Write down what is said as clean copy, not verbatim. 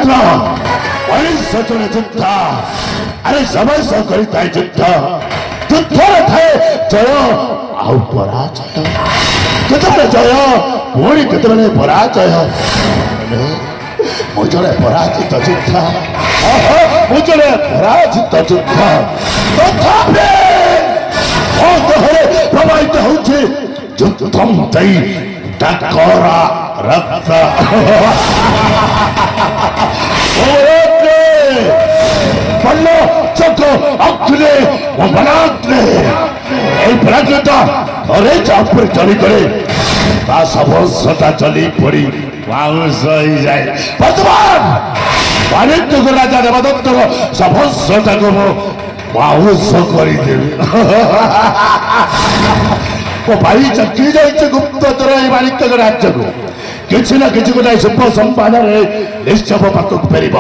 ଯୁଦ୍ଧ ସଚରେ ଯୁଦ୍ଧ ଆରେ ସମୟ ସହ କରିଥାଏ ଯୁଦ୍ଧ ଯୁଦ୍ଧରେ ଥାଏ ଜୟ ଆଉ ପରାଜୟ କେତେବେଳେ ଜୟ ପୁଣି କେତେବେଳେ ପରାଜୟ ମୁଁ ଜଣେ ପରାଜିତ ଯୁଦ୍ଧ ମୁଁ ଜଣେ ପରାଜିତ ଯୁଦ୍ଧ ତଥାପି ମୋ ଦେହରେ ପ୍ରବାହିତ ହେଉଛି ଯୁଦ୍ଧం ଦେଇ ଡାକରା ରକ୍ତ पल्लो चको अखले वो बनाते ए प्राकृता अरे चापर चली करे ता सब सता चली पड़ी वाउ सही जाए वर्तमान वाणिज्य को राजा देवदत्त को सब सता को वाउ सो करी देवी वो भाई चक्की जाइए गुप्तचर ए वाणिज्य को राज्य को किसी ना किसी को नहीं शुभ संपादन निश्चय पाक फेर